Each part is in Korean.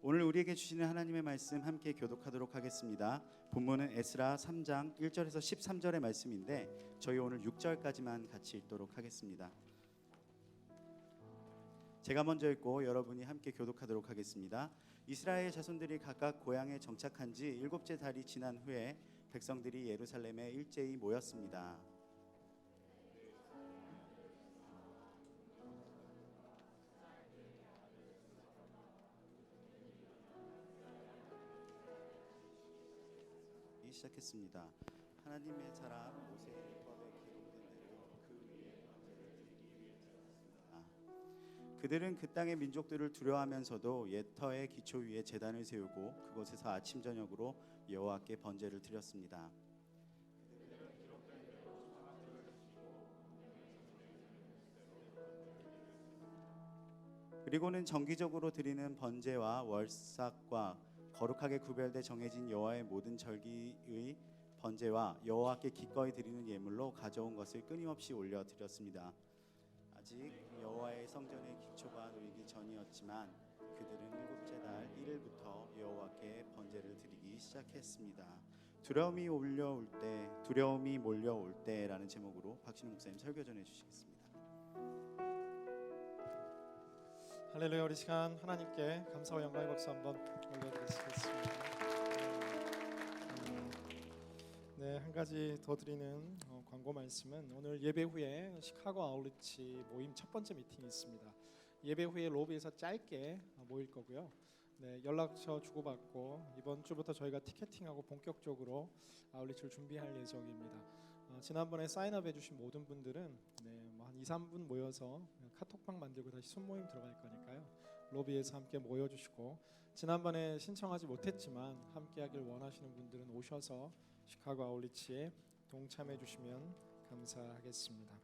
오늘 우리에게 주시는 하나님의 말씀 함께 교독하도록 하겠습니다. 본문은 에스라 3장 1절에서 13절의 말씀인데 저희 오늘 6절까지만 같이 읽도록 하겠습니다. 제가 먼저 읽고 여러분이 함께 교독하도록 하겠습니다. 이스라엘 자손들이 각각 고향에 정착한 지 7째 달이 지난 후에 백성들이 예루살렘에 일제히 모였습니다. 시작했습니다. 하나님의 사람 모세의 율법에 기록된 대로 그 위에 번제를 드리기 위해 세웠습니다. 그들은 그 땅의 민족들을 두려워하면서도 옛터의 기초 위에 제단을 세우고 그곳에서 아침 저녁으로 여호와께 번제를 드렸습니다. 그리고는 정기적으로 드리는 번제와 월삭과 거룩하게 구별돼 정해진 여호와의 모든 절기의 번제와 여호와께 기꺼이 드리는 예물로 가져온 것을 끊임없이 올려 드렸습니다. 아직 여호와의 성전의 기초가 놓이기 전이었지만 그들은 7째 달 1일부터 여호와께 번제를 드리기 시작했습니다. 두려움이 몰려올 때라는 제목으로 박신웅 목사님 설교 전해 주시겠습니다. 할렐루야. 우리 시간 하나님께 감사와 영광의 박수 한번 올려드리겠습니다. 네, 한 가지 더 드리는 광고 말씀은 오늘 예배 후에 시카고 아울리치 모임 첫 번째 미팅이 있습니다. 예배 후에 로비에서 짧게 모일 거고요. 네, 연락처 주고받고 이번 주부터 저희가 티켓팅하고 본격적으로 아울리치를 준비할 예정입니다. 지난번에 사인업 해주신 모든 분들은 한 2, 3분 모여서 카톡방 만들고 다시 손모임 들어갈 거니까요. 로비에서 함께 모여주시고 지난번에 신청하지 못했지만 함께하길 원하시는 분들은 오셔서 시카고 아울리치에 동참해 주시면 감사하겠습니다.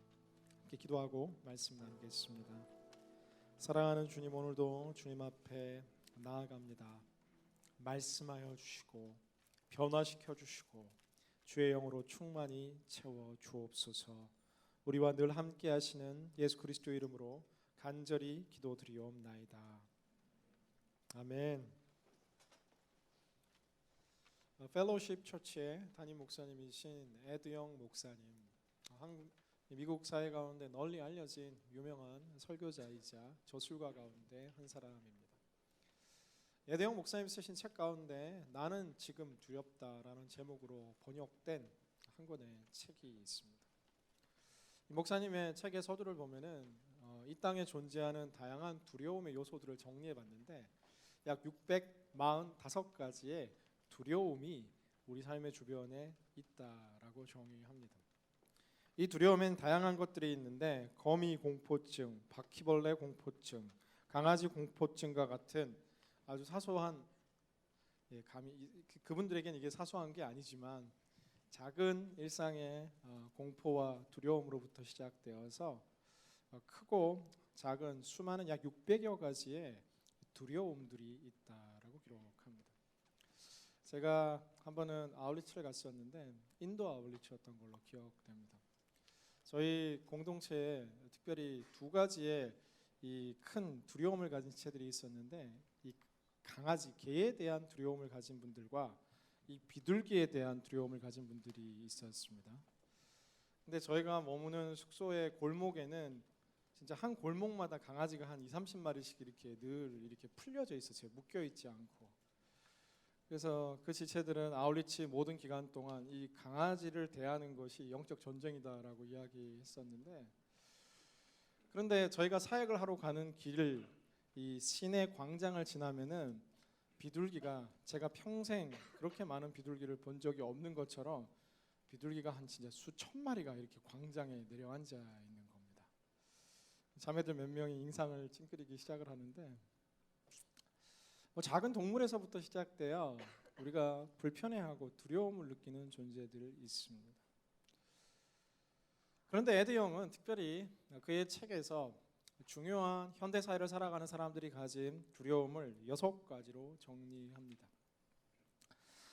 함께 기도하고 말씀 나누겠습니다. 사랑하는 주님, 오늘도 주님 앞에 나아갑니다. 말씀하여 주시고 변화시켜 주시고 주의 영으로 충만히 채워 주옵소서. 우리와 늘 함께 하시는 예수 그리스도 이름으로 간절히 기도드리옵나이다. 아멘. 펠로우십 처치의 담임 목사님이신 에드영 목사님, 미국 사회 가운데 널리 알려진 유명한 설교자이자 저술가 가운데 한 사람입니다. 에드영 목사님 쓰신 책 가운데 나는 지금 두렵다라는 제목으로 번역된 한 권의 책이 있습니다. 이 목사님의 책의 서두를 보면은 이 땅에 존재하는 다양한 두려움의 요소들을 정리해봤는데 약 645가지의 두려움이 우리 삶의 주변에 있다라고 정의합니다. 이 두려움엔 다양한 것들이 있는데 거미 공포증, 바퀴벌레 공포증, 강아지 공포증과 같은 아주 사소한 그분들에게는 이게 사소한 게 아니지만 작은 일상의 공포와 두려움으로부터 시작되어서 크고 작은 수많은 약 600여 가지의 두려움들이 있다라고 기록합니다. 제가 한 번은 아울리치를 갔었는데 인도 아울리치였던 걸로 기억됩니다. 저희 공동체에 특별히 2가지의 이 큰 두려움을 가진 지체들이 있었는데 이 강아지, 개에 대한 두려움을 가진 분들과 이 비둘기에 대한 두려움을 가진 분들이 있었습니다. 근데 저희가 머무는 숙소의 골목에는 진짜 한 골목마다 강아지가 한 20-30마리씩 이렇게 늘 이렇게 풀려져 있었어요. 묶여 있지 않고. 그래서 그 지체들은 아울리치 모든 기간 동안 이 강아지를 대하는 것이 영적 전쟁이다라고 이야기했었는데, 그런데 저희가 사역을 하러 가는 길, 이 시내 광장을 지나면은 비둘기가, 제가 평생 그렇게 많은 비둘기를 본 적이 없는 것처럼 비둘기가 한 진짜 수천 마리가 이렇게 광장에 내려앉아 있는 겁니다. 자매들 몇 명이 인상을 찡그리기 시작을 하는데, 작은 동물에서부터 시작되어 우리가 불편해하고 두려움을 느끼는 존재들이 있습니다. 그런데 에드영은 특별히 그의 책에서 중요한 현대사회를 살아가는 사람들이 가진 두려움을 6가지로 정리합니다.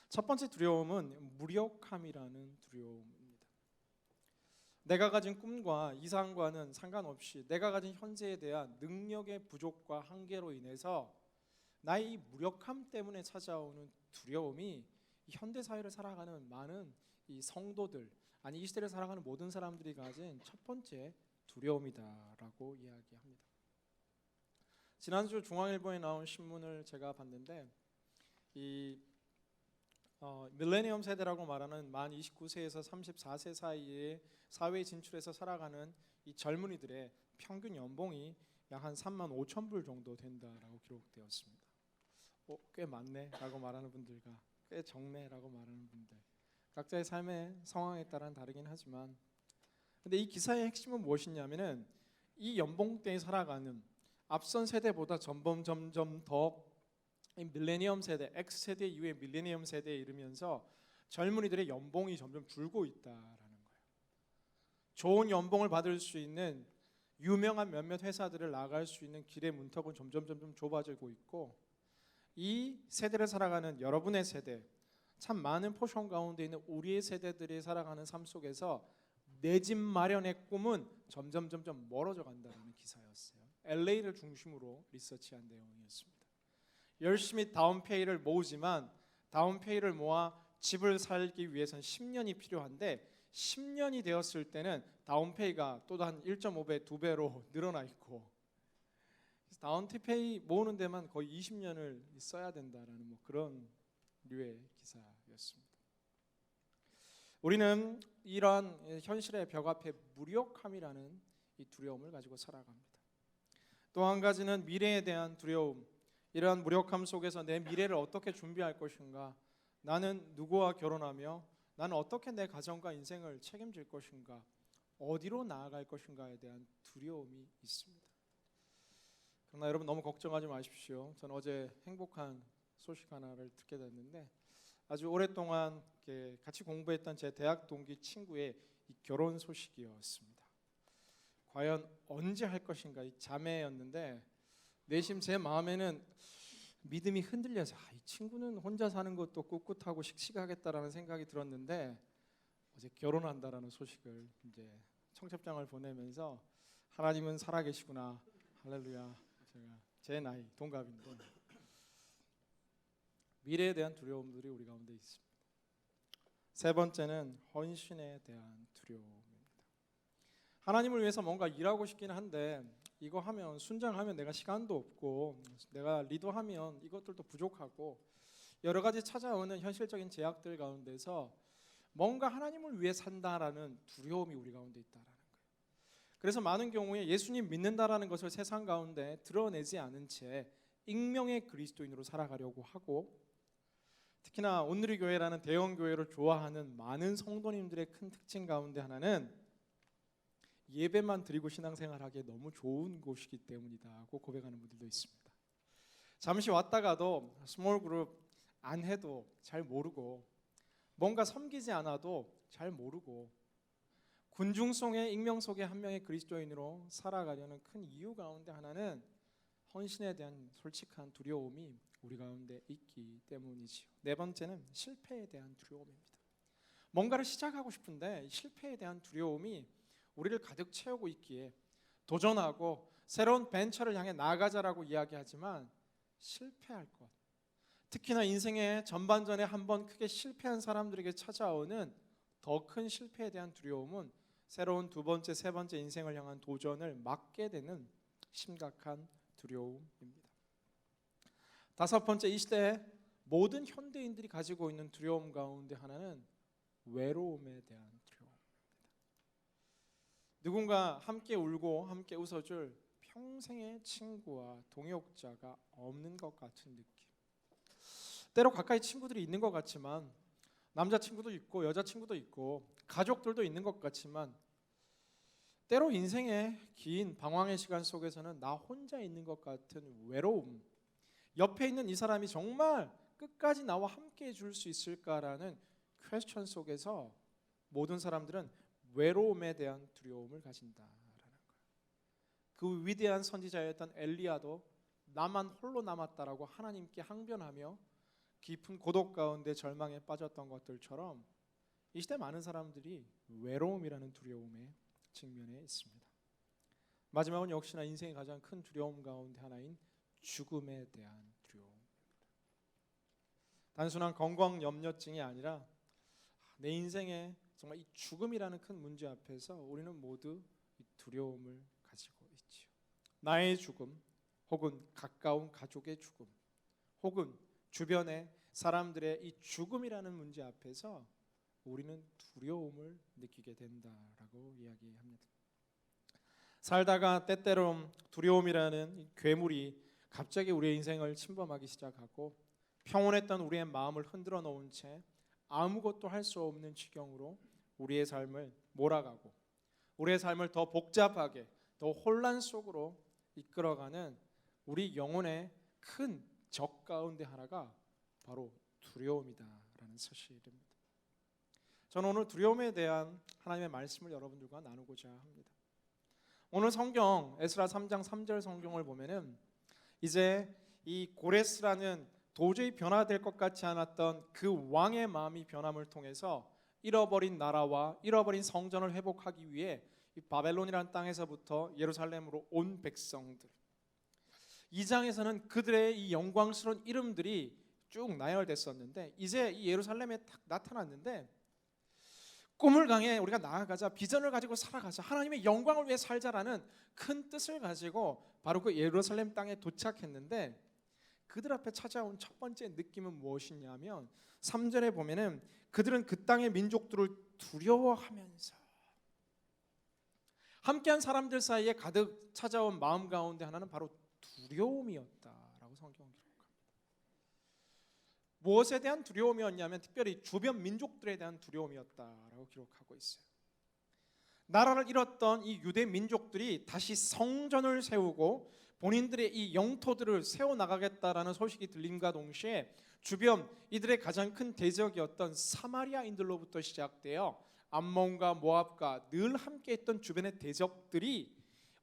첫 번째 두려움은 무력함이라는 두려움입니다. 내가 가진 꿈과 이상과는 상관없이 내가 가진 현재에 대한 능력의 부족과 한계로 인해서 나의 이 무력함 때문에 찾아오는 두려움이 이 현대 사회를 살아가는 많은 이 성도들, 아니 이 시대를 살아가는 모든 사람들이 가진 첫 번째 두려움이다라고 이야기합니다. 지난주 중앙일보에 나온 신문을 제가 봤는데 이 밀레니엄 세대라고 말하는 만 29세에서 34세 사이에 사회에 진출해서 살아가는 이 젊은이들의 평균 연봉이 약 한 3만 5천 불 정도 된다라고 기록되었습니다. 꽤 많네라고 말하는 분들과 꽤 적네라고 말하는 분들, 각자의 삶의 상황에 따라 다르긴 하지만, 근데 이 기사의 핵심은 무엇이냐면은 이 연봉대에 살아가는 앞선 세대보다 점점 더 밀레니엄 세대, X세대 이후의 밀레니엄 세대에 이르면서 젊은이들의 연봉이 점점 줄고 있다라는 거예요. 좋은 연봉을 받을 수 있는 유명한 몇몇 회사들을 나갈 수 있는 길의 문턱은 점점 좁아지고 있고, 이 세대를 살아가는 여러분의 세대, 참 많은 포션 가운데 있는 우리의 세대들이 살아가는 삶 속에서 내 집 마련의 꿈은 점점 멀어져 간다는 기사였어요. LA를 중심으로 리서치한 내용이었습니다. 열심히 다운페이를 모으지만 다운페이를 모아 집을 살기 위해서는 10년이 필요한데 10년이 되었을 때는 다운페이가 또 한 1.5배, 2배로 늘어나 있고, 다운페이 모으는 데만 거의 20년을 써야 된다라는 뭐 그런 류의 기사였습니다. 우리는 이러한 현실의 벽 앞에 무력함이라는 이 두려움을 가지고 살아갑니다. 또 한 가지는 미래에 대한 두려움. 이러한 무력함 속에서 내 미래를 어떻게 준비할 것인가, 나는 누구와 결혼하며 나는 어떻게 내 가정과 인생을 책임질 것인가, 어디로 나아갈 것인가에 대한 두려움이 있습니다. 그러나 여러분 너무 걱정하지 마십시오. 저는 어제 행복한 소식 하나를 듣게 됐는데, 아주 오랫동안 같이 공부했던 제 대학 동기 친구의 이 결혼 소식이었습니다. 과연 언제 할 것인가, 이 자매였는데 내심 제 마음에는 믿음이 흔들려서 이 친구는 혼자 사는 것도 꿋꿋하고 씩씩하겠다라는 생각이 들었는데, 어제 결혼한다라는 소식을 이제 청첩장을 보내면서 하나님은 살아계시구나, 할렐루야. 제 나이 동갑인데 미래에 대한 두려움들이 우리 가운데 있습니다. 세 번째는 헌신에 대한 두려움입니다. 하나님을 위해서 뭔가 일하고 싶긴 한데 이거 하면 순장하면 내가 시간도 없고, 내가 리더하면 이것들도 부족하고, 여러 가지 찾아오는 현실적인 제약들 가운데서 뭔가 하나님을 위해 산다라는 두려움이 우리 가운데 있다라는 거예요. 그래서 많은 경우에 예수님 믿는다라는 것을 세상 가운데 드러내지 않은 채 익명의 그리스도인으로 살아가려고 하고, 특히나 온누리 교회라는 대형 교회를 좋아하는 많은 성도님들의 큰 특징 가운데 하나는 예배만 드리고 신앙생활하기에 너무 좋은 곳이기 때문이다고 고백하는 분들도 있습니다. 잠시 왔다가도 스몰 그룹 안 해도 잘 모르고, 뭔가 섬기지 않아도 잘 모르고, 군중송의 익명 속의 한 명의 그리스도인으로 살아가려는 큰 이유 가운데 하나는 헌신에 대한 솔직한 두려움이 우리 가운데 있기 때문이지요. 네 번째는 실패에 대한 두려움입니다. 뭔가를 시작하고 싶은데 실패에 대한 두려움이 우리를 가득 채우고 있기에 도전하고 새로운 벤처를 향해 나아가자라고 이야기하지만 실패할 것, 특히나 인생의 전반전에 한번 크게 실패한 사람들에게 찾아오는 더 큰 실패에 대한 두려움은 새로운 두 번째, 세 번째 인생을 향한 도전을 막게 되는 심각한 두려움입니다. 다섯 번째, 이 시대의 모든 현대인들이 가지고 있는 두려움 가운데 하나는 외로움에 대한 두려움입니다. 누군가 함께 울고 함께 웃어줄 평생의 친구와 동역자가 없는 것 같은 느낌. 때로 가까이 친구들이 있는 것 같지만, 남자친구도 있고 여자친구도 있고 가족들도 있는 것 같지만, 때로 인생의 긴 방황의 시간 속에서는 나 혼자 있는 것 같은 외로움, 옆에 있는 이 사람이 정말 끝까지 나와 함께 해줄 수 있을까라는 퀘스천 속에서 모든 사람들은 외로움에 대한 두려움을 가진다라는 거예요. 그 위대한 선지자였던 엘리야도 나만 홀로 남았다라고 하나님께 항변하며 깊은 고독 가운데 절망에 빠졌던 것들처럼 이 시대 많은 사람들이 외로움이라는 두려움에 직면해 있습니다. 마지막은 역시나 인생의 가장 큰 두려움 가운데 하나인 죽음에 대한 두려움. 단순한 건강 염려증이 아니라 내 인생에 정말 이 죽음이라는 큰 문제 앞에서 우리는 모두 이 두려움을 가지고 있지요. 나의 죽음, 혹은 가까운 가족의 죽음, 혹은 주변의 사람들의 이 죽음이라는 문제 앞에서 우리는 두려움을 느끼게 된다라고 이야기합니다. 살다가 때때로 두려움이라는 이 괴물이 갑자기 우리의 인생을 침범하기 시작하고 평온했던 우리의 마음을 흔들어 놓은 채 아무것도 할 수 없는 지경으로 우리의 삶을 몰아가고 우리의 삶을 더 복잡하게 더 혼란 속으로 이끌어가는 우리 영혼의 큰 적 가운데 하나가 바로 두려움이다라는 사실입니다. 저는 오늘 두려움에 대한 하나님의 말씀을 여러분들과 나누고자 합니다. 오늘 성경 에스라 3장 3절 성경을 보면은 이제 이 고레스라는 도저히 변화될 것 같지 않았던 그 왕의 마음이 변함을 통해서 잃어버린 나라와 잃어버린 성전을 회복하기 위해 이 바벨론이라는 땅에서부터 예루살렘으로 온 백성들, 이 장에서는 그들의 이 영광스러운 이름들이 쭉 나열됐었는데 이제 이 예루살렘에 딱 나타났는데 꿈을 강해 우리가 나아가자, 비전을 가지고 살아가자, 하나님의 영광을 위해 살자라는 큰 뜻을 가지고 바로 그 예루살렘 땅에 도착했는데 그들 앞에 찾아온 첫 번째 느낌은 무엇이냐면 3절에 보면은 그들은 그 땅의 민족들을 두려워하면서, 함께한 사람들 사이에 가득 찾아온 마음 가운데 하나는 바로 두려움이었다라고 성경은 기록합니다. 무엇에 대한 두려움이었냐면 특별히 주변 민족들에 대한 두려움이었다라고 기록하고 있어요. 나라를 잃었던 이 유대 민족들이 다시 성전을 세우고 본인들의 이 영토들을 세워나가겠다라는 소식이 들림과 동시에 주변 이들의 가장 큰 대적이었던 사마리아인들로부터 시작되어 암몬과 모압과 늘 함께했던 주변의 대적들이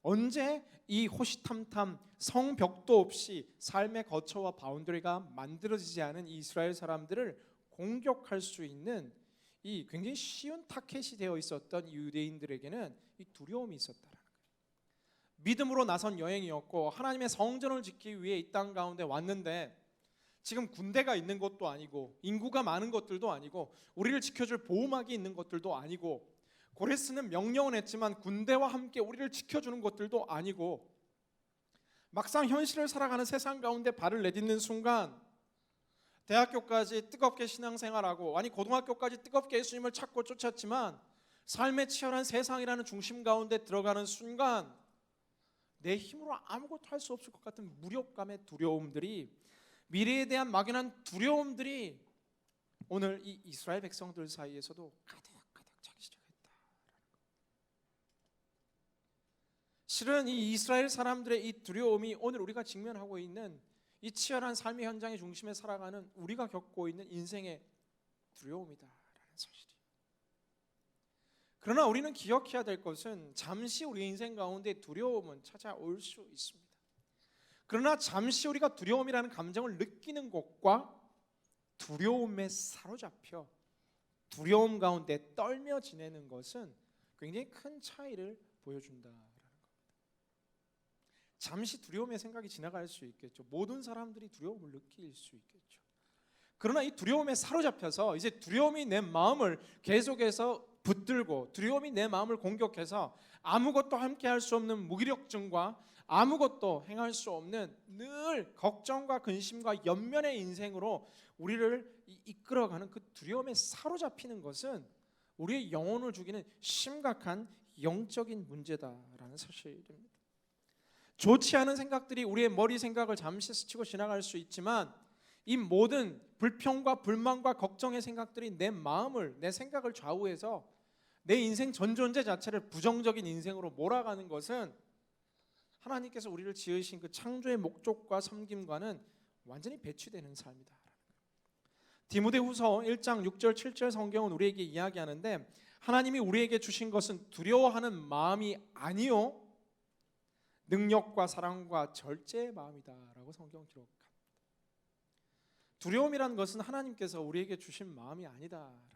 언제 이 호시탐탐 성벽도 없이 삶의 거처와 바운더리가 만들어지지 않은 이 이스라엘 사람들을 공격할 수 있는 이 굉장히 쉬운 타켓이 되어 있었던 이 유대인들에게는 이 두려움이 있었다라는 거예요. 믿음으로 나선 여행이었고 하나님의 성전을 지키기 위해 이 땅 가운데 왔는데 지금 군대가 있는 것도 아니고 인구가 많은 것들도 아니고 우리를 지켜줄 보호막이 있는 것들도 아니고 고레스는 명령은 했지만 군대와 함께 우리를 지켜주는 것들도 아니고 막상 현실을 살아가는 세상 가운데 발을 내딛는 순간 대학교까지 뜨겁게 신앙생활하고 고등학교까지 뜨겁게 예수님을 찾고 쫓았지만 삶의 치열한 세상이라는 중심 가운데 들어가는 순간 내 힘으로 아무것도 할 수 없을 것 같은 무력감의 두려움들이, 미래에 대한 막연한 두려움들이 오늘 이 이스라엘 백성들 사이에서도 가득 차기 시작했다. 실은 이 이스라엘 사람들의 이 두려움이 오늘 우리가 직면하고 있는 이 치열한 삶의 현장의 중심에 살아가는 우리가 겪고 있는 인생의 두려움이다라는 사실이에요. 그러나 우리는 기억해야 될 것은 잠시 우리 인생 가운데 두려움은 찾아올 수 있습니다. 그러나 잠시 우리가 두려움이라는 감정을 느끼는 것과 두려움에 사로잡혀 두려움 가운데 떨며 지내는 것은 굉장히 큰 차이를 보여준다라는 겁니다. 잠시 두려움의 생각이 지나갈 수 있겠죠. 모든 사람들이 두려움을 느낄 수 있겠죠. 그러나 이 두려움에 사로잡혀서 이제 두려움이 내 마음을 계속해서 붙들고 두려움이 내 마음을 공격해서 아무것도 함께 할 수 없는 무기력증과 아무것도 행할 수 없는 늘 걱정과 근심과 연면의 인생으로 우리를 이끌어가는 그 두려움에 사로잡히는 것은 우리의 영혼을 죽이는 심각한 영적인 문제다라는 사실입니다. 좋지 않은 생각들이 우리의 머리 생각을 잠시 스치고 지나갈 수 있지만 이 모든 불평과 불만과 걱정의 생각들이 내 마음을, 내 생각을 좌우해서 내 인생 전 존재 자체를 부정적인 인생으로 몰아가는 것은 하나님께서 우리를 지으신 그 창조의 목적과 섬김과는 완전히 배치되는 삶이다. 디모데후서 1장 6절 7절 성경은 우리에게 이야기하는데 하나님이 우리에게 주신 것은 두려워하는 마음이 아니요 능력과 사랑과 절제의 마음이다라고 성경 기록합니다. 두려움이란 것은 하나님께서 우리에게 주신 마음이 아니다라는 거예요.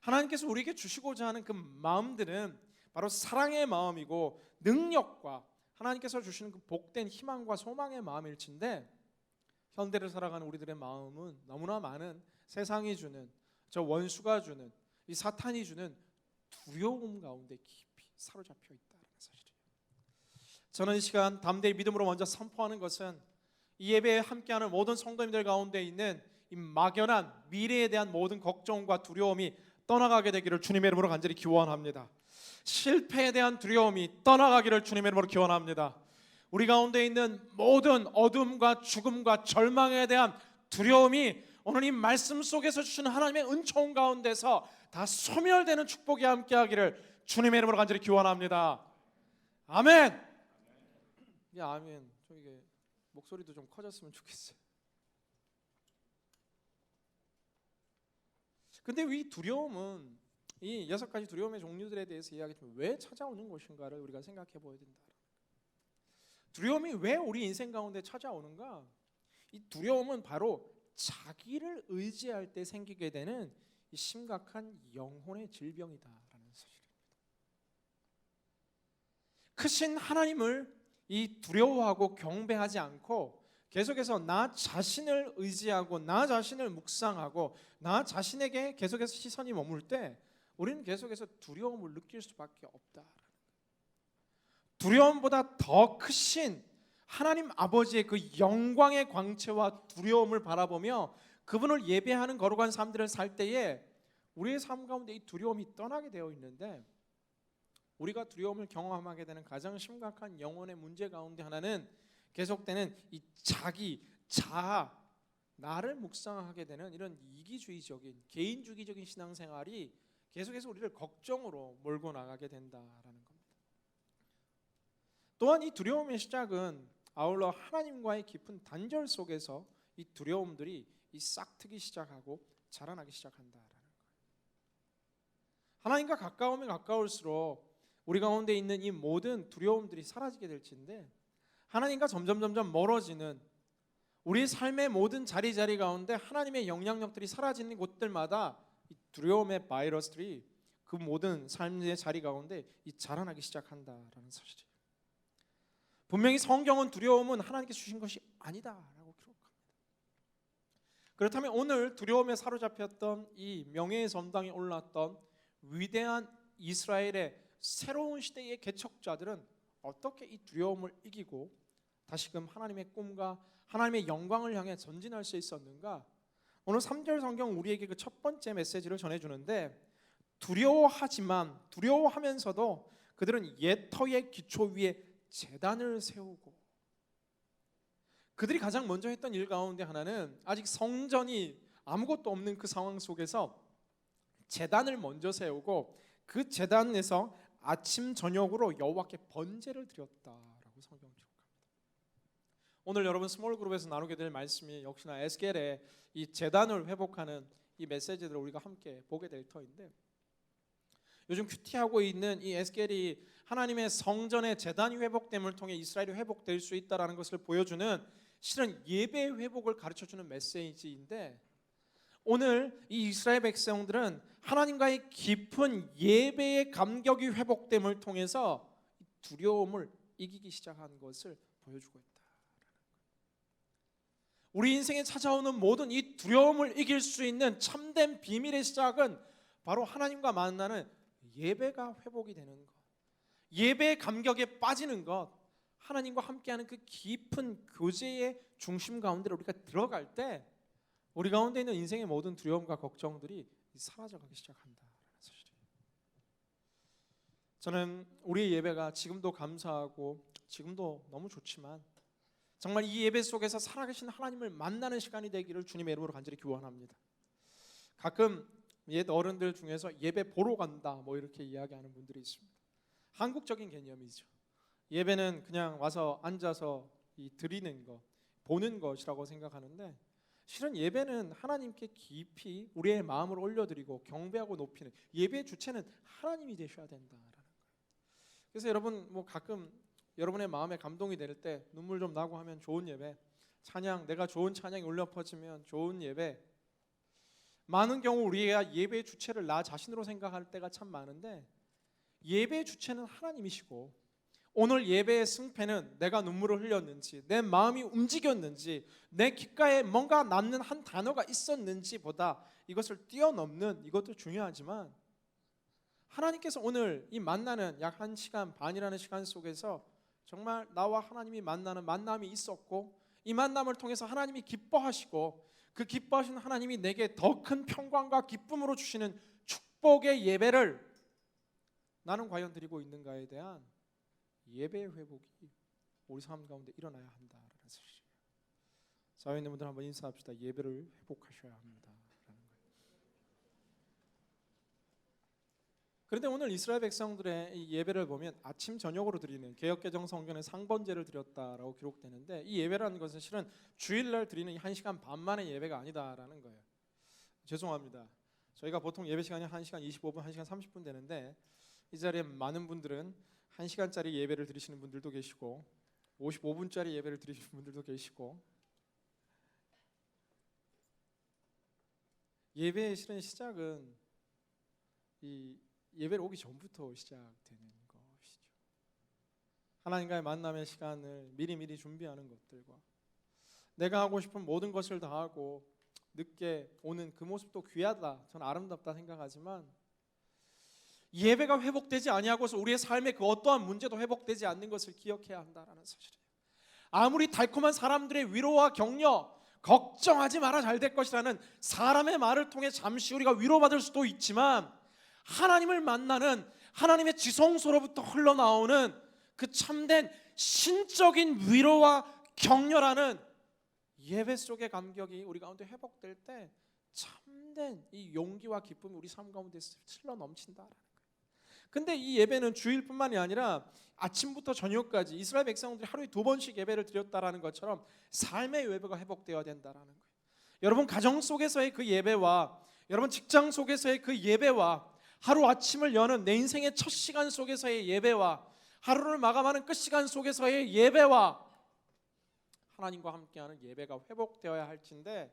하나님께서 우리에게 주시고자 하는 그 마음들은 바로 사랑의 마음이고 능력과 하나님께서 주시는 그 복된 희망과 소망의 마음일진데 현대를 살아가는 우리들의 마음은 너무나 많은 세상이 주는, 저 원수가 주는, 이 사탄이 주는 두려움 가운데 깊이 사로잡혀 있다는 사실이에요. 저는 이 시간 담대히 믿음으로 먼저 선포하는 것은 이 예배에 함께하는 모든 성도님들 가운데 있는 이 막연한 미래에 대한 모든 걱정과 두려움이 떠나가게 되기를 주님의 이름으로 간절히 기원합니다. 실패에 대한 두려움이 떠나가기를 주님의 이름으로 기원합니다. 우리 가운데 있는 모든 어둠과 죽음과 절망에 대한 두려움이 오늘 이 말씀 속에서 주시는 하나님의 은총 가운데서 다 소멸되는 축복이 함께하기를 주님의 이름으로 간절히 기원합니다. 아멘. 이 아멘. 좀 이게 목소리도 좀 커졌으면 좋겠어요. 근데 이 두려움은 이 6가지 두려움의 종류들에 대해서 이야기했지만 왜 찾아오는 것인가를 우리가 생각해 보아야 된다. 두려움이 왜 우리 인생 가운데 찾아오는가? 이 두려움은 바로 자기를 의지할 때 생기게 되는 이 심각한 영혼의 질병이다라는 사실입니다. 크신 하나님을 이 두려워하고 경배하지 않고 계속해서 나 자신을 의지하고 나 자신을 묵상하고 나 자신에게 계속해서 시선이 머물 때 우리는 계속해서 두려움을 느낄 수밖에 없다. 두려움보다 더 크신 하나님 아버지의 그 영광의 광채와 두려움을 바라보며 그분을 예배하는 거룩한 삶들을 살 때에 우리의 삶 가운데 이 두려움이 떠나게 되어 있는데, 우리가 두려움을 경험하게 되는 가장 심각한 영혼의 문제 가운데 하나는 계속되는 이 자기, 자아, 나를 묵상하게 되는 이런 이기주의적인 개인주의적인 신앙생활이 계속해서 우리를 걱정으로 몰고 나가게 된다라는 겁니다. 또한 이 두려움의 시작은 아울러 하나님과의 깊은 단절 속에서 이 두려움들이 이 싹트기 시작하고 자라나기 시작한다라는 거예요. 하나님과 가까우면 가까울수록 우리 가운데 있는 이 모든 두려움들이 사라지게 될진데, 하나님과 점점 멀어지는 우리 삶의 모든 자리 가운데 하나님의 영향력들이 사라지는 곳들마다 이 두려움의 바이러스들이 그 모든 삶의 자리 가운데 이 자라나기 시작한다라는 사실이에요. 분명히 성경은 두려움은 하나님께 주신 것이 아니다라고 기록합니다. 그렇다면 오늘 두려움에 사로잡혔던 이 명예의 전당에 올랐던 위대한 이스라엘의 새로운 시대의 개척자들은 어떻게 이 두려움을 이기고 다시금 하나님의 꿈과 하나님의 영광을 향해 전진할 수 있었는가? 오늘 3절 성경 우리에게 그 첫 번째 메시지를 전해주는데, 두려워하면서도 그들은 옛 터의 기초 위에 제단을 세우고, 그들이 가장 먼저 했던 일 가운데 하나는 아직 성전이 아무것도 없는 그 상황 속에서 제단을 먼저 세우고 그 제단에서 아침 저녁으로 여호와께 번제를 드렸다라고 성경 기록합니다. 오늘 여러분 스몰 그룹에서 나누게 될 말씀이 역시나 에스겔의 이 제단을 회복하는 이 메시지들을 우리가 함께 보게 될 터인데, 요즘 큐티하고 있는 이 에스겔이 하나님의 성전의 제단이 회복됨을 통해 이스라엘이 회복될 수 있다라는 것을 보여주는 실은 예배 회복을 가르쳐주는 메시지인데, 오늘 이 이스라엘 백성들은 하나님과의 깊은 예배의 감격이 회복됨을 통해서 두려움을 이기기 시작한 것을 보여주고 있다. 우리 인생에 찾아오는 모든 이 두려움을 이길 수 있는 참된 비밀의 시작은 바로 하나님과 만나는 예배가 회복이 되는 것, 예배의 감격에 빠지는 것, 하나님과 함께하는 그 깊은 교제의 중심 가운데 우리가 들어갈 때 우리 가운데 있는 인생의 모든 두려움과 걱정들이 사라져가기 시작한다는 사실이에요. 저는 우리의 예배가 지금도 감사하고 지금도 너무 좋지만 정말 이 예배 속에서 살아계신 하나님을 만나는 시간이 되기를 주님의 이름으로 간절히 기원합니다. 가끔 옛 어른들 중에서 예배 보러 간다 뭐 이렇게 이야기하는 분들이 있습니다. 한국적인 개념이죠. 예배는 그냥 와서 앉아서 이 드리는 것, 보는 것이라고 생각하는데, 실은 예배는 하나님께 깊이 우리의 마음을 올려드리고 경배하고 높이는, 예배의 주체는 하나님이 되셔야 된다라는 거예요. 그래서 여러분 뭐 가끔 여러분의 마음에 감동이 될 때 눈물 좀 나고 하면 좋은 예배, 찬양, 내가 좋은 찬양이 울려 퍼지면 좋은 예배, 많은 경우 우리가 예배의 주체를 나 자신으로 생각할 때가 참 많은데, 예배의 주체는 하나님이시고 오늘 예배의 승패는 내가 눈물을 흘렸는지, 내 마음이 움직였는지, 내 귓가에 뭔가 남는 한 단어가 있었는지 보다 이것을 뛰어넘는, 이것도 중요하지만 하나님께서 오늘 이 만나는 약 1시간 반이라는 시간 속에서 정말 나와 하나님이 만나는 만남이 있었고, 이 만남을 통해서 하나님이 기뻐하시고, 그 기뻐하시는 하나님이 내게 더 큰 평강과 기쁨으로 주시는 축복의 예배를 나는 과연 드리고 있는가에 대한 예배의 회복이 우리 삶 가운데 일어나야 한다라는 사실이에요. 사회에 있는 분들 한번 인사합시다. 예배를 회복하셔야 합니다. 그런데 오늘 이스라엘 백성들의 이 예배를 보면 아침 저녁으로 드리는, 개역개정 성경에 상번제를 드렸다라고 기록되는데, 이 예배라는 것은 실은 주일날 드리는 1시간 반 만의 예배가 아니다라는 거예요. 죄송합니다. 저희가 보통 예배 시간이 1시간 25분, 1시간 30분 되는데 이 자리에 많은 분들은 1시간짜리 예배를 드리시는 분들도 계시고 55분짜리 예배를 드리시는 분들도 계시고, 예배의 실은 시작은 이 예배를 오기 전부터 시작되는 것이죠. 하나님과의 만남의 시간을 미리미리 준비하는 것들과 내가 하고 싶은 모든 것을 다 하고 늦게 오는 그 모습도 귀하다, 저는 아름답다 생각하지만, 예배가 회복되지 아니하고서 우리의 삶의 그 어떠한 문제도 회복되지 않는 것을 기억해야 한다는 사실이에요. 아무리 달콤한 사람들의 위로와 격려, 걱정하지 마라 잘 될 것이라는 사람의 말을 통해 잠시 우리가 위로받을 수도 있지만, 하나님을 만나는 하나님의 지성소로부터 흘러나오는 그 참된 신적인 위로와 격려라는 예배 속의 감격이 우리 가운데 회복될 때 참된 이 용기와 기쁨이 우리 삶 가운데 흘러 넘친다라는 거예요. 근데 이 예배는 주일뿐만이 아니라 아침부터 저녁까지 이스라엘 백성들이 하루에 2번씩 예배를 드렸다라는 것처럼 삶의 예배가 회복되어야 된다라는 거예요. 여러분 가정 속에서의 그 예배와 여러분 직장 속에서의 그 예배와 하루 아침을 여는 내 인생의 첫 시간 속에서의 예배와 하루를 마감하는 끝 시간 속에서의 예배와 하나님과 함께하는 예배가 회복되어야 할진데,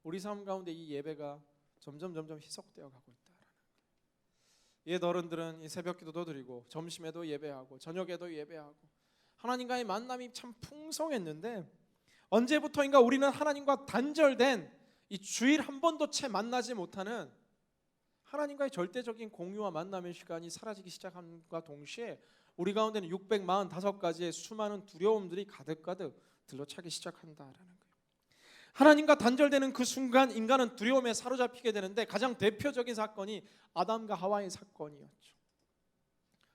우리 삶 가운데 이 예배가 점점 희석되어 가고 있다라는 거예요. 옛 어른들은 이 새벽 기도도 드리고 점심에도 예배하고 저녁에도 예배하고 하나님과의 만남이 참 풍성했는데, 언제부터인가 우리는 하나님과 단절된 이 주일 한 번도 채 만나지 못하는 하나님과의 절대적인 공유와 만남의 시간이 사라지기 시작함과 동시에 우리 가운데는 645가지의 수많은 두려움들이 가득가득 들러차기 시작한다라는 거예요. 하나님과 단절되는 그 순간 인간은 두려움에 사로잡히게 되는데, 가장 대표적인 사건이 아담과 하와의 사건이었죠.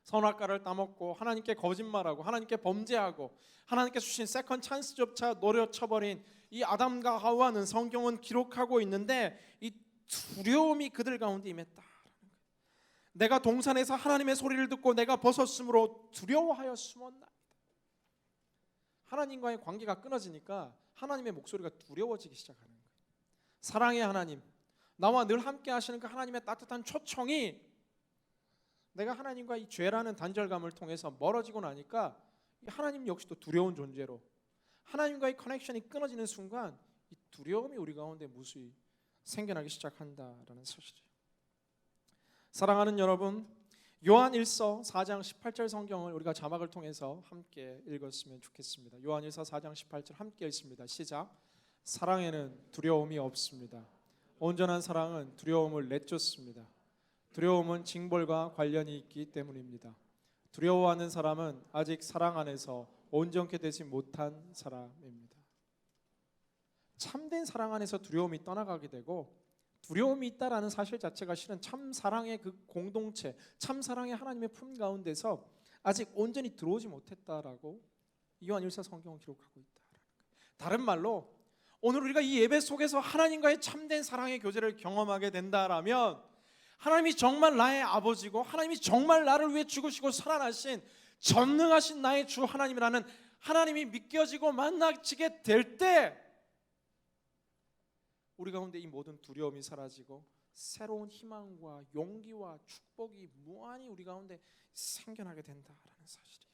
선악과를 따먹고 하나님께 거짓말하고 하나님께 범죄하고 하나님께 주신 세컨 찬스조차 노려쳐버린 이 아담과 하와는 성경은 기록하고 있는데, 이 두려움이 그들 가운데 임했다. 내가 동산에서 하나님의 소리를 듣고 내가 벗었으므로 두려워하여 숨었나이다. 하나님과의 관계가 끊어지니까 하나님의 목소리가 두려워지기 시작하는 거예요. 사랑의 하나님, 나와 늘 함께 하시는 그 하나님의 따뜻한 초청이 내가 하나님과 이 죄라는 단절감을 통해서 멀어지고 나니까 하나님 역시도 두려운 존재로, 하나님과의 커넥션이 끊어지는 순간 이 두려움이 우리 가운데 무수히 생겨나기 시작한다라는 사실이에요. 사랑하는 여러분, 요한일서 4장 18절 성경을 우리가 자막을 통해서 함께 읽었으면 좋겠습니다. 요한일서 4장 18절 함께 읽습니다. 시작. 사랑에는 두려움이 없습니다. 온전한 사랑은 두려움을 내쫓습니다. 두려움은 징벌과 관련이 있기 때문입니다. 두려워하는 사람은 아직 사랑 안에서 온전케 되지 못한 사람입니다. 참된 사랑 안에서 두려움이 떠나가게 되고, 두려움이 있다라는 사실 자체가 실은 참 사랑의 그 공동체, 참 사랑의 하나님의 품 가운데서 아직 온전히 들어오지 못했다라고 요한일서 성경은 기록하고 있다. 다른 말로 오늘 우리가 이 예배 속에서 하나님과의 참된 사랑의 교제를 경험하게 된다라면, 하나님이 정말 나의 아버지고 하나님이 정말 나를 위해 죽으시고 살아나신 전능하신 나의 주 하나님이라는 하나님이 믿겨지고 만나지게 될 때, 우리 가운데 이 모든 두려움이 사라지고 새로운 희망과 용기와 축복이 무한히 우리 가운데 생겨나게 된다라는 사실이에요.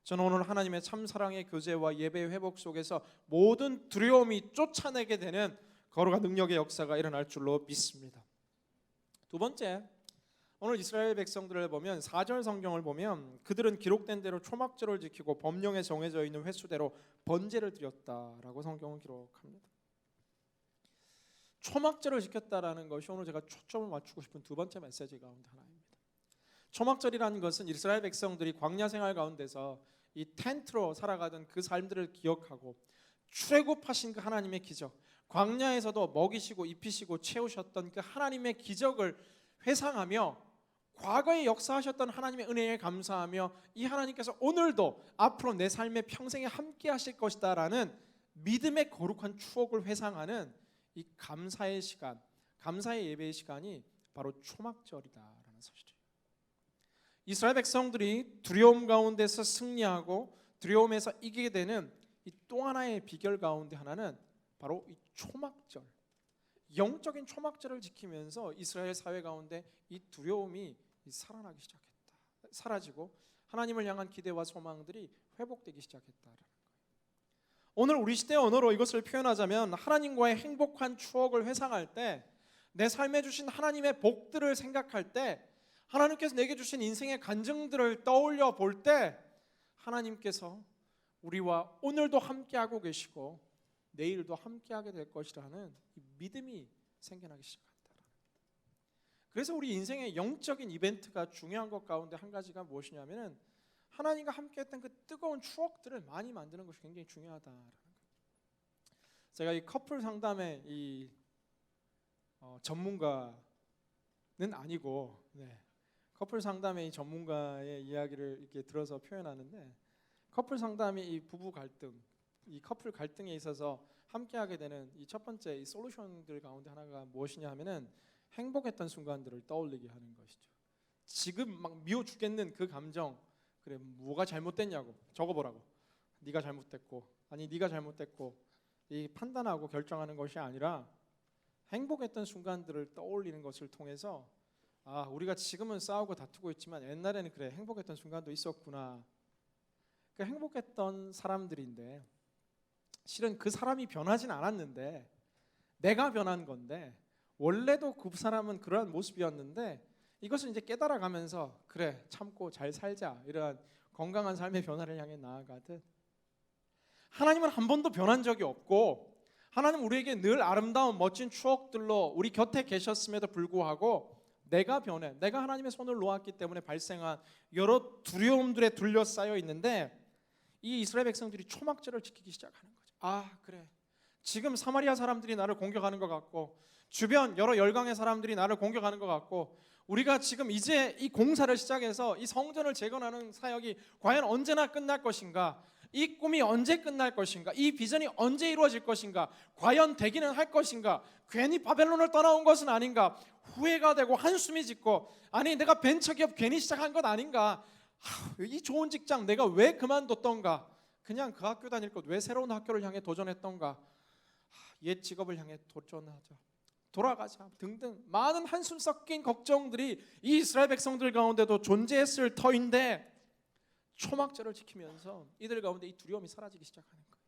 저는 오늘 하나님의 참사랑의 교제와 예배의 회복 속에서 모든 두려움이 쫓아내게 되는 거룩한 능력의 역사가 일어날 줄로 믿습니다. 두 번째, 오늘 이스라엘 백성들을 보면 4절 성경을 보면 그들은 기록된 대로 초막절을 지키고 법령에 정해져 있는 횟수대로 번제를 드렸다라고 성경은 기록합니다. 초막절을 지켰다라는 것이 오늘 제가 초점을 맞추고 싶은 두 번째 메시지 가운데 하나입니다. 초막절이라는 것은 이스라엘 백성들이 광야 생활 가운데서 이 텐트로 살아가던 그 삶들을 기억하고 출애굽하신 그 하나님의 기적, 광야에서도 먹이시고 입히시고 채우셨던 그 하나님의 기적을 회상하며 과거에 역사하셨던 하나님의 은혜에 감사하며 이 하나님께서 오늘도 앞으로 내 삶의 평생에 함께 하실 것이다라는 믿음의 거룩한 추억을 회상하는 이 감사의 시간, 감사의 예배의 시간이 바로 초막절이다라는 사실이에요. 이스라엘 백성들이 두려움 가운데서 승리하고 두려움에서 이기게 되는 이 또 하나의 비결 가운데 하나는 바로 이 초막절, 영적인 초막절을 지키면서 이스라엘 사회 가운데 이 두려움이 살아나기 시작했다, 사라지고 하나님을 향한 기대와 소망들이 회복되기 시작했다라는 거예요. 오늘 우리 시대의 언어로 이것을 표현하자면 하나님과의 행복한 추억을 회상할 때, 내 삶에 주신 하나님의 복들을 생각할 때, 하나님께서 내게 주신 인생의 간증들을 떠올려 볼 때 하나님께서 우리와 오늘도 함께하고 계시고 내일도 함께하게 될 것이라는 이 믿음이 생겨나기 시작한다. 그래서 우리 인생의 영적인 이벤트가 중요한 것 가운데 한 가지가 무엇이냐면은 하나님과 함께했던 그 뜨거운 추억들을 많이 만드는 것이 굉장히 중요하다라는 거예요. 제가 이 커플 상담의 이 전문가는 아니고, 커플 상담의 이 전문가의 이야기를 이렇게 들어서 표현하는데, 커플 상담이 이 부부 갈등, 이 커플 갈등에 있어서 함께하게 되는 이 첫 번째 이 솔루션들 가운데 하나가 무엇이냐 하면은 행복했던 순간들을 떠올리게 하는 것이죠. 지금 막 미워 죽겠는 그 감정, 그래 뭐가 잘못됐냐고 적어보라고, 네가 잘못됐고, 아니 네가 잘못됐고, 이 판단하고 결정하는 것이 아니라 행복했던 순간들을 떠올리는 것을 통해서 우리가 지금은 싸우고 다투고 있지만 옛날에는 그래 행복했던 순간도 있었구나. 그 행복했던 사람들인데 실은 그 사람이 변하진 않았는데 내가 변한 건데, 원래도 그 사람은 그러한 모습이었는데 이것을 이제 깨달아가면서 그래 참고 잘 살자, 이러한 건강한 삶의 변화를 향해 나아가듯, 하나님은 한 번도 변한 적이 없고 하나님 우리에게 늘 아름다운 멋진 추억들로 우리 곁에 계셨음에도 불구하고 내가 변해, 내가 하나님의 손을 놓았기 때문에 발생한 여러 두려움들에 둘러싸여 있는데, 이 이스라엘 백성들이 초막절을 지키기 시작하는 거죠. 그래 지금 사마리아 사람들이 나를 공격하는 것 같고 주변 여러 열강의 사람들이 나를 공격하는 것 같고, 우리가 지금 이제 이 공사를 시작해서 이 성전을 재건하는 사역이 과연 언제나 끝날 것인가, 이 꿈이 언제 끝날 것인가, 이 비전이 언제 이루어질 것인가, 과연 되기는 할 것인가, 괜히 바벨론을 떠나온 것은 아닌가, 후회가 되고 한숨이 짓고, 아니 내가 벤처기업 괜히 시작한 것 아닌가, 이 좋은 직장 내가 왜 그만뒀던가, 그냥 그 학교 다닐 것 왜 새로운 학교를 향해 도전했던가, 옛 직업을 향해 도전하자, 돌아가자 등등 많은 한숨 섞인 걱정들이 이 이스라엘 백성들 가운데도 존재했을 터인데, 초막절을 지키면서 이들 가운데 이 두려움이 사라지기 시작하는 거예요.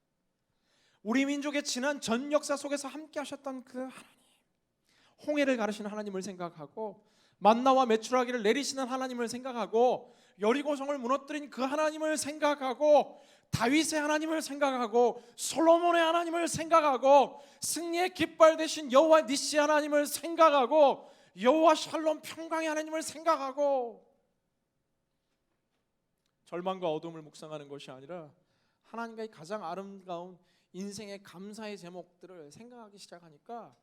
우리 민족의 지난 전 역사 속에서 함께 하셨던 그 하나님, 홍해를 가르시는 하나님을 생각하고 만나와 메추라기를 내리시는 하나님을 생각하고 여리고성을 무너뜨린 그 하나님을 생각하고 다윗의 하나님을 생각하고 솔로몬의 하나님을 생각하고 승리의 깃발 되신 여호와 니시 하나님을 생각하고 여호와 샬롬 평강의 하나님을 생각하고, 절망과 어둠을 묵상하는 것이 아니라 하나님과의 가장 아름다운 인생의 감사의 제목들을 생각하기 시작하니까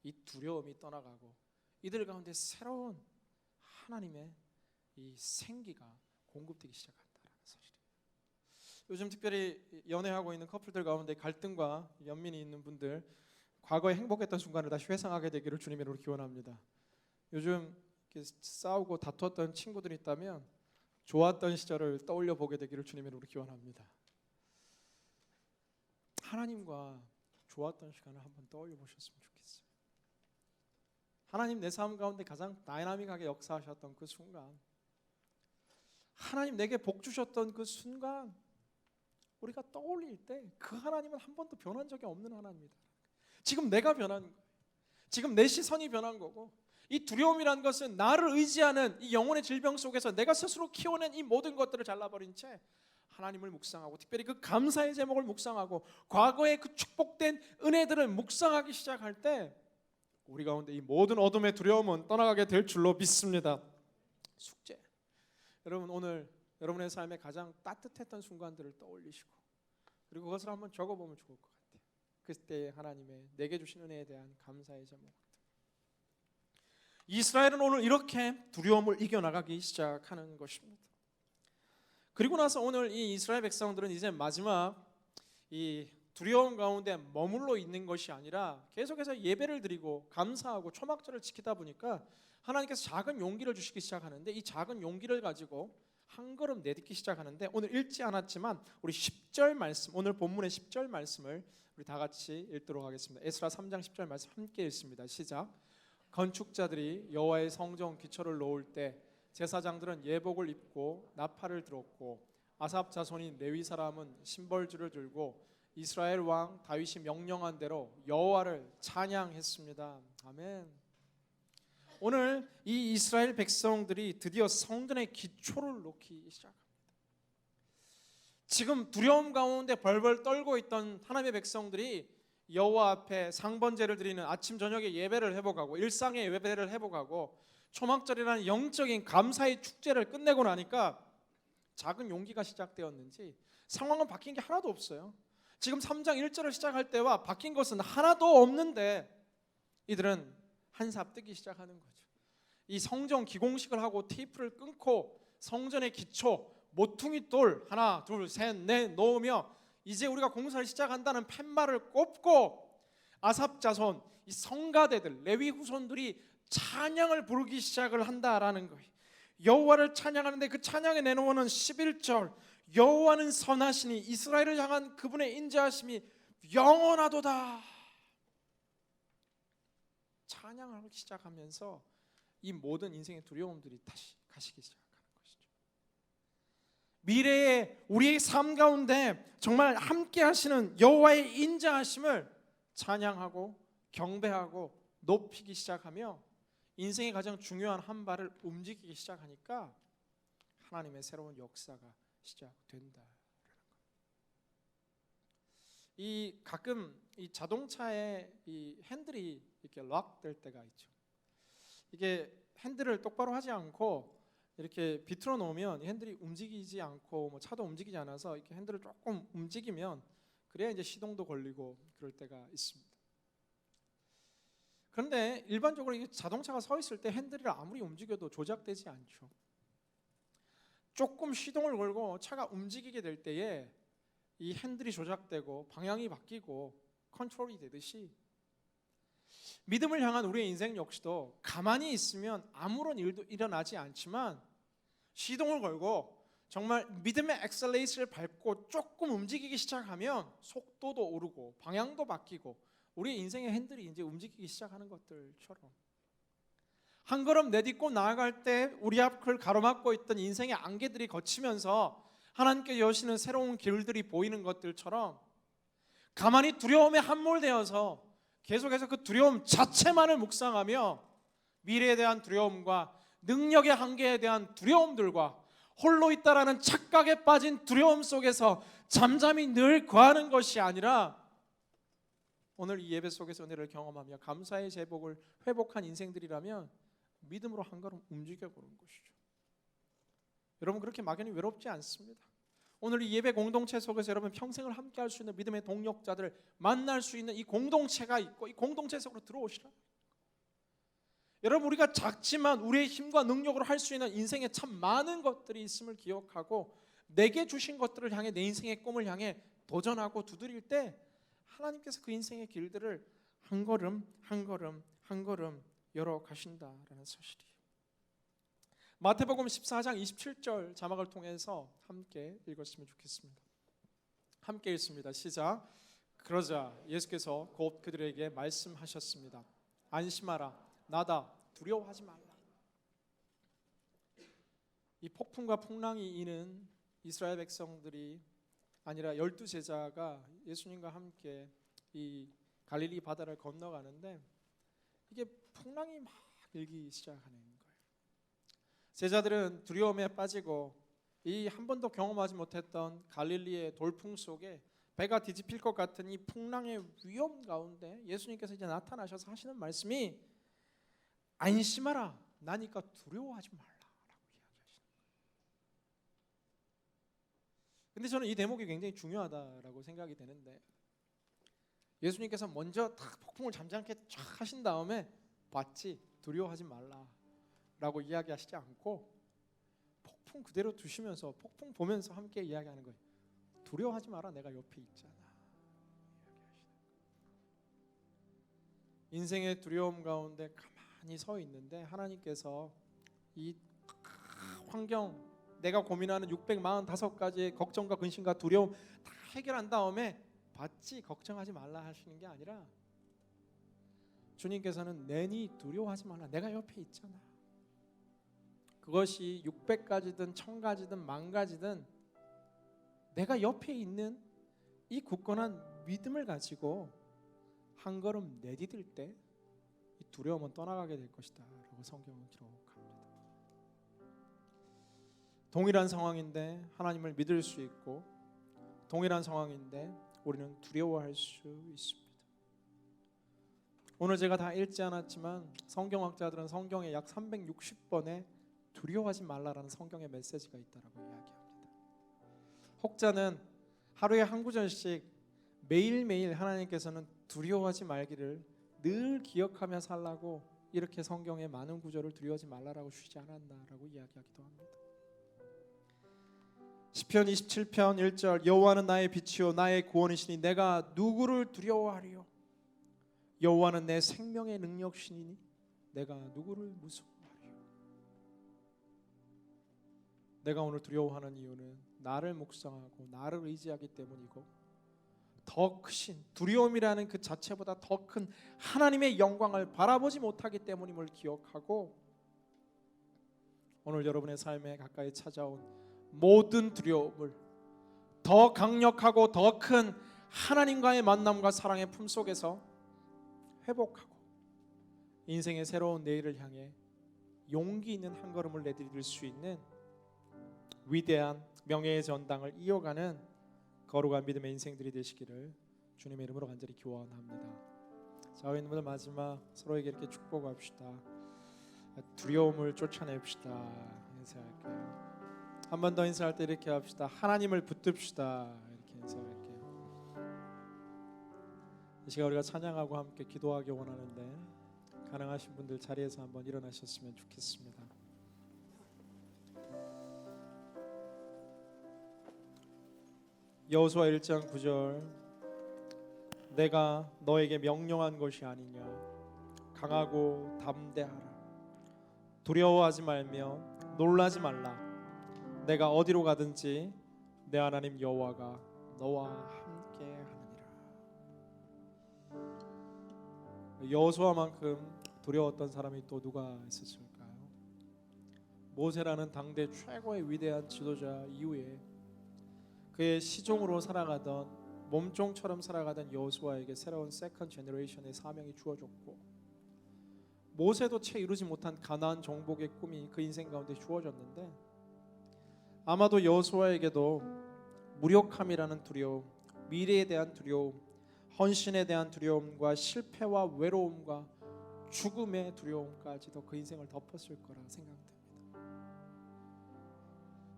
이 두려움이 떠나가고 이들 가운데 새로운 하나님의 이 생기가 공급되기 시작한다는 사실이에요. 요즘 특별히 연애하고 있는 커플들 가운데 갈등과 연민이 있는 분들, 과거에 행복했던 순간을 다시 회상하게 되기를 주님의 이름으로 기원합니다. 요즘 이렇게 싸우고 다투었던 친구들이 있다면 좋았던 시절을 떠올려 보게 되기를 주님의 이름으로 기원합니다. 하나님과 좋았던 시간을 한번 떠올려 보셨으면 좋겠어요. 하나님 내 삶 가운데 가장 다이나믹하게 역사하셨던 그 순간, 하나님 내게 복 주셨던 그 순간, 우리가 떠올릴 때 그 하나님은 한 번도 변한 적이 없는 하나님이다. 지금 내가 변한 거예요. 지금 내 시선이 변한 거고, 이 두려움이란 것은 나를 의지하는 이 영혼의 질병 속에서 내가 스스로 키워낸 이 모든 것들을 잘라버린 채 하나님을 묵상하고, 특별히 그 감사의 제목을 묵상하고 과거의 그 축복된 은혜들을 묵상하기 시작할 때 우리 가운데 이 모든 어둠의 두려움은 떠나가게 될 줄로 믿습니다. 숙제. 여러분, 오늘 여러분의 삶에 가장 따뜻했던 순간들을 떠올리시고, 그리고 그것을 한번 적어보면 좋을 것 같아요. 그때 하나님의 내게 주신 은혜에 대한 감사의 제목. 이스라엘은 오늘 이렇게 두려움을 이겨나가기 시작하는 것입니다. 그리고 나서 오늘 이 이스라엘 백성들은 이제 마지막 이 두려움 가운데 머물러 있는 것이 아니라 계속해서 예배를 드리고 감사하고 초막절을 지키다 보니까 하나님께서 작은 용기를 주시기 시작하는데, 이 작은 용기를 가지고 한 걸음 내딛기 시작하는데, 오늘 읽지 않았지만 우리 10절 말씀, 오늘 본문의 10절 말씀을 우리 다 같이 읽도록 하겠습니다. 에스라 3장 10절 말씀 함께 읽습니다. 시작. 건축자들이 여호와의 성전 기초를 놓을 때 제사장들은 예복을 입고 나팔을 들었고, 아삽 자손인 레위 사람은 심벌주를 들고 이스라엘 왕 다윗이 명령한 대로 여호와를 찬양했습니다. 아멘. 오늘 이 이스라엘 백성들이 드디어 성전의 기초를 놓기 시작합니다. 지금 두려움 가운데 벌벌 떨고 있던 하나님의 백성들이 여호와 앞에 상번제를 드리는 아침 저녁에 예배를 회복하고 일상의 예배를 회복하고 초막절이라는 영적인 감사의 축제를 끝내고 나니까 작은 용기가 시작되었는지 상황은 바뀐 게 하나도 없어요. 지금 3장 1절을 시작할 때와 바뀐 것은 하나도 없는데 이들은 한삽 뜨기 시작하는 거죠. 이 성전 기공식을 하고 테이프를 끊고 성전의 기초 모퉁이 돌 하나 둘 셋 넷 놓으며 이제 우리가 공사를 시작한다는 팻말을 꼽고 아삽 자손 이 성가대들 레위 후손들이 찬양을 부르기 시작을 한다라는 거예요. 여호와를 찬양하는데 그 찬양에 내놓는 11절 여호와는 선하시니 이스라엘을 향한 그분의 인자하심이 영원하도다. 찬양을 시작하면서 이 모든 인생의 두려움들이 다시 가시기 시작하는 것이죠. 미래의 우리의 삶 가운데 정말 함께 하시는 여호와의 인자하심을 찬양하고 경배하고 높이기 시작하며 인생의 가장 중요한 한 발을 움직이기 시작하니까 하나님의 새로운 역사가 시작된다. 이 가끔 이 자동차의 이 핸들이 이렇게 락 될 때가 있죠. 이게 핸들을 똑바로 하지 않고 이렇게 비틀어 놓으면 핸들이 움직이지 않고 뭐 차도 움직이지 않아서 이렇게 핸들을 조금 움직이면 그래야 이제 시동도 걸리고 그럴 때가 있습니다. 그런데 일반적으로 이 자동차가 서 있을 때 핸들을 아무리 움직여도 조작되지 않죠. 조금 시동을 걸고 차가 움직이게 될 때에 이 핸들이 조작되고 방향이 바뀌고 컨트롤이 되듯이 믿음을 향한 우리의 인생 역시도 가만히 있으면 아무런 일도 일어나지 않지만 시동을 걸고 정말 믿음의 엑셀레이터를 밟고 조금 움직이기 시작하면 속도도 오르고 방향도 바뀌고 우리의 인생의 핸들이 이제 움직이기 시작하는 것들처럼 한 걸음 내딛고 나아갈 때 우리 앞을 가로막고 있던 인생의 안개들이 거치면서 하나님께 여시는 새로운 길들이 보이는 것들처럼 가만히 두려움에 함몰되어서 계속해서 그 두려움 자체만을 묵상하며 미래에 대한 두려움과 능력의 한계에 대한 두려움들과 홀로 있다라는 착각에 빠진 두려움 속에서 잠잠히 늘 거하는 것이 아니라 오늘 이 예배 속에서 은혜를 경험하며 감사의 제복을 회복한 인생들이라면 믿음으로 한 걸음 움직여 보는 것이죠. 여러분 그렇게 막연히 외롭지 않습니다. 오늘 이 예배 공동체 속에서 여러분 평생을 함께 할 수 있는 믿음의 동력자들을 만날 수 있는 이 공동체가 있고 이 공동체 속으로 들어오시라. 여러분 우리가 작지만 우리의 힘과 능력으로 할 수 있는 인생에 참 많은 것들이 있음을 기억하고 내게 주신 것들을 향해 내 인생의 꿈을 향해 도전하고 두드릴 때 하나님께서 그 인생의 길들을 한 걸음 한 걸음 한 걸음 열어 가신다라는 사실이에요. 마태복음 14장 27절 자막을 통해서 함께 읽었으면 좋겠습니다. 함께 읽습니다. 시작. 그러자 예수께서 곧 그들에게 말씀하셨습니다. 안심하라. 나다. 두려워하지 말라. 이 폭풍과 풍랑이 이는 이스라엘 백성들이 아니라 12제자가 예수님과 함께 이 갈릴리 바다를 건너가는데 이게 풍랑이 막 일기 시작하는 거예요. 제자들은 두려움에 빠지고 이 한 번도 경험하지 못했던 갈릴리의 돌풍 속에 배가 뒤집힐 것 같은 이 풍랑의 위험 가운데 예수님께서 이제 나타나셔서 하시는 말씀이 안심하라, 나니까 두려워하지 말라라고 이야기하시는 거예요. 근데 저는 이 대목이 굉장히 중요하다라고 생각이 되는데, 예수님께서 먼저 탁 폭풍을 잠잠케 쫙 하신 다음에 봤지, 두려워하지 말라라고 이야기하시지 않고 폭풍 그대로 두시면서 폭풍 보면서 함께 이야기하는 거예요. 두려워하지 마라, 내가 옆에 있잖아. 인생의 두려움 가운데 가만히 서 있는데 하나님께서 이 환경, 내가 고민하는 645가지의 걱정과 근심과 두려움 다 해결한 다음에 봤지, 걱정하지 말라 하시는 게 아니라 주님께서는 내니 두려워하지 말라, 내가 옆에 있잖아. 그것이 600가지든 1000가지든 10,000가지든 내가 옆에 있는 이 굳건한 믿음을 가지고 한 걸음 내디딜 때 이 두려움은 떠나가게 될 것이다 라고 성경은 기록합니다. 동일한 상황인데 하나님을 믿을 수 있고, 동일한 상황인데 우리는 두려워할 수 있습니다. 오늘 제가 다 읽지 않았지만 성경학자들은 성경에 약 360번에 두려워하지 말라라는 성경의 메시지가 있다라고 이야기합니다. 혹자는 하루에 한 구절씩 매일매일 하나님께서는 두려워하지 말기를 늘 기억하며 살라고 이렇게 성경의 많은 구절을 두려워하지 말라라고 주지 않았나라고 이야기하기도 합니다. 시편 27편 1절, 여호와는 나의 빛이요 나의 구원이시니 내가 누구를 두려워하리요. 여호와는 내 생명의 능력이시니 내가 누구를 무서워하리요. 내가 오늘 두려워하는 이유는 나를 묵상하고 나를 의지하기 때문이고, 더 크신 두려움이라는 그 자체보다 더 큰 하나님의 영광을 바라보지 못하기 때문임을 기억하고, 오늘 여러분의 삶에 가까이 찾아온 모든 두려움을 더 강력하고 더 큰 하나님과의 만남과 사랑의 품속에서 회복하고 인생의 새로운 내일을 향해 용기 있는 한 걸음을 내디딜 수 있는 위대한 명예의 전당을 이어가는 거룩한 믿음의 인생들이 되시기를 주님의 이름으로 간절히 기원합니다. 자, 우리 분들 마지막 서로에게 이렇게 축복합시다. 두려움을 쫓아냅시다. 인사할게요. 한 번 더 인사할 때 이렇게 합시다. 하나님을 붙듭시다. 이렇게 인사할게요. 이 시간 우리가 찬양하고 함께 기도하기 원하는데, 가능하신 분들 자리에서 한번 일어나셨으면 좋겠습니다. 여호수아 1장 9절, 내가 너에게 명령한 것이 아니냐. 강하고 담대하라. 두려워하지 말며 놀라지 말라. 내가 어디로 가든지 내 하나님 여호와가 너와 함께 하느니라. 여호수아만큼 두려웠던 사람이 또 누가 있었을까요? 모세라는 당대 최고의 위대한 지도자 이후에 그의 시종으로 살아가던, 몸종처럼 살아가던 여호수아에게 새로운 세컨드 제너레이션의 사명이 주어졌고, 모세도 채 이루지 못한 가나안 정복의 꿈이 그 인생 가운데 주어졌는데, 아마도 여호수아에게도 무력함이라는 두려움, 미래에 대한 두려움, 헌신에 대한 두려움과 실패와 외로움과 죽음의 두려움까지도 그 인생을 덮었을 거라 생각됩니다.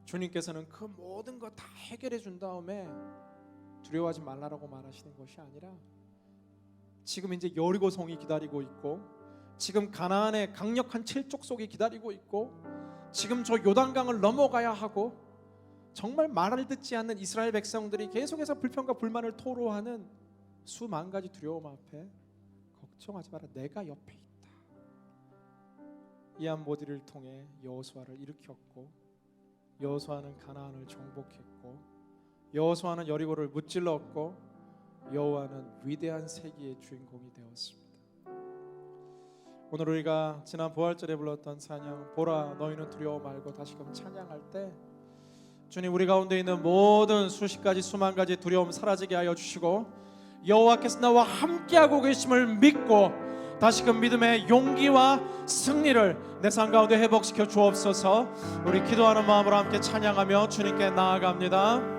주님께서는 그 모든 것 다 해결해 준 다음에 두려워하지 말라라고 말하시는 것이 아니라, 지금 이제 여리고성이 기다리고 있고, 지금 가나안의 강력한 칠족속이 기다리고 있고, 지금 저 요단강을 넘어가야 하고, 정말 말을 듣지 않는 이스라엘 백성들이 계속해서 불평과 불만을 토로하는 수만 가지 두려움 앞에 걱정하지 마라, 내가 옆에 있다. 이 한 모디를 통해 여호수아를 일으켰고, 여호수아는 가나안을 정복했고, 여호수아는 여리고를 무찔렀고, 여호와는 위대한 세기의 주인공이 되었습니다. 오늘 우리가 지난 부활절에 불렀던 찬양, 보라 너희는 두려워 말고, 다시금 찬양할 때 주님, 우리 가운데 있는 모든 수십 가지 수만 가지 두려움 사라지게 하여 주시고, 여호와께서 나와 함께하고 계심을 믿고 다시금 믿음의 용기와 승리를 내 삶 가운데 회복시켜 주옵소서. 우리 기도하는 마음으로 함께 찬양하며 주님께 나아갑니다.